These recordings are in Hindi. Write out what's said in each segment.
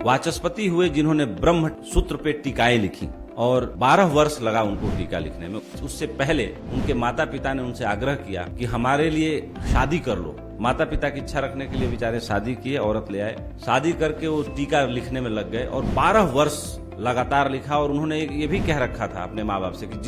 वाचस्पति हुए जिन्होंने ब्रह्म सूत्र पे टीकाएं लिखी और 12 वर्ष लगा उनको टीका लिखने में। उससे पहले उनके माता पिता ने उनसे आग्रह किया कि हमारे लिए शादी कर लो। माता पिता की इच्छा रखने के लिए बेचारे शादी किए, औरत ले आए, शादी करके वो टीका लिखने में लग गए और 12 वर्ष लगातार लिखा। और उन्होंने ये भी कह रखा था अपने माँ बाप से कि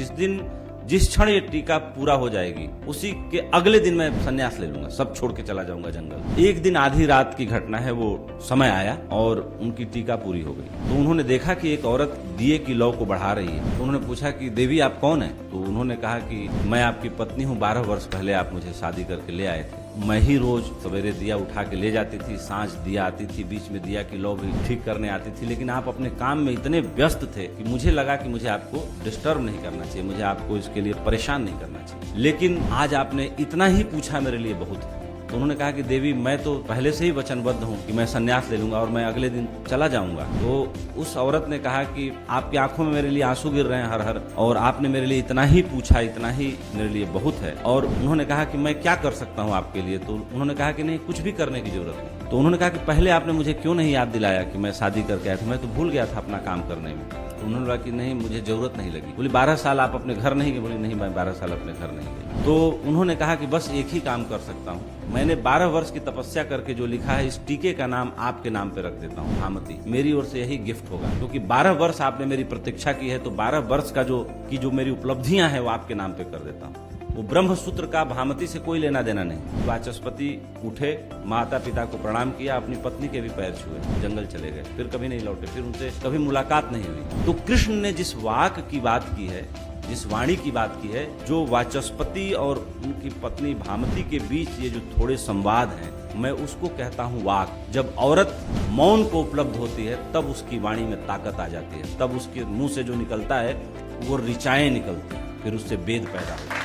जिस क्षण ये टीका पूरा हो जाएगी उसी के अगले दिन मैं संन्यास ले लूंगा, सब छोड़ के चला जाऊंगा जंगल। एक दिन आधी रात की घटना है, वो समय आया और उनकी टीका पूरी हो गई। तो उन्होंने देखा कि एक औरत दिए की लौ को बढ़ा रही है। तो उन्होंने पूछा कि देवी आप कौन है? तो उन्होंने कहा कि मैं आपकी पत्नी हूँ, 12 वर्ष पहले आप मुझे शादी करके ले आए थे। मैं ही रोज सवेरे दिया उठा के ले जाती थी, सांझ दिया आती थी, बीच में दिया की लौ भी ठीक करने आती थी, लेकिन आप अपने काम में इतने व्यस्त थे कि मुझे लगा कि मुझे आपको डिस्टर्ब नहीं करना चाहिए, मुझे आपको इसके लिए परेशान नहीं करना चाहिए, लेकिन आज आपने इतना ही पूछा मेरे लिए बहुत है। तो उन्होंने कहा कि देवी मैं तो पहले से ही वचनबद्ध हूँ कि मैं संन्यास ले लूंगा और मैं अगले दिन चला जाऊंगा। तो उस औरत ने कहा कि आपकी आंखों में मेरे लिए आंसू गिर रहे हैं हर हर, और आपने मेरे लिए इतना ही पूछा, इतना ही मेरे लिए बहुत है। और उन्होंने कहा कि मैं क्या कर सकता हूँ आपके लिए? तो उन्होंने कहा कि नहीं, कुछ भी करने की जरूरत नहीं। तो उन्होंने कहा कि पहले आपने मुझे क्यों नहीं याद दिलाया कि मैं शादी करके आया था, मैं तो भूल गया था अपना काम करने में। तो उन्होंने कहा कि नहीं, मुझे जरूरत नहीं लगी। बोली 12 साल आप अपने घर नहीं गए? बोली नहीं, मैं 12 साल अपने घर नहीं गई। तो उन्होंने कहा कि बस एक ही काम कर सकता हूँ, मैंने 12 वर्ष की तपस्या करके जो लिखा है इस टीके का नाम आपके नाम पे रख देता हूँ, भामती। मेरी ओर से यही गिफ्ट होगा, क्योंकि 12 वर्ष आपने मेरी प्रतीक्षा की है, तो 12 वर्ष का जो मेरी उपलब्धियां हैं वो आपके नाम पे कर देता हूँ। वो ब्रह्म सूत्र का भामती से कोई लेना देना नहीं। वाचस्पति उठे, माता पिता को प्रणाम किया, अपनी पत्नी के भी पैर छुए, जंगल चले गए, फिर कभी नहीं लौटे, फिर उनसे कभी मुलाकात नहीं हुई। तो कृष्ण ने जिस वाक की बात की है, जिस वाणी की बात की है, जो वाचस्पति और उनकी पत्नी भामती के बीच ये जो थोड़े संवाद हैं, मैं उसको कहता हूँ वाक। जब औरत मौन को उपलब्ध होती है तब उसकी वाणी में ताकत आ जाती है, तब उसके मुंह से जो निकलता है वो ऋचाएं निकलती हैं, फिर उससे वेद पैदा होता है।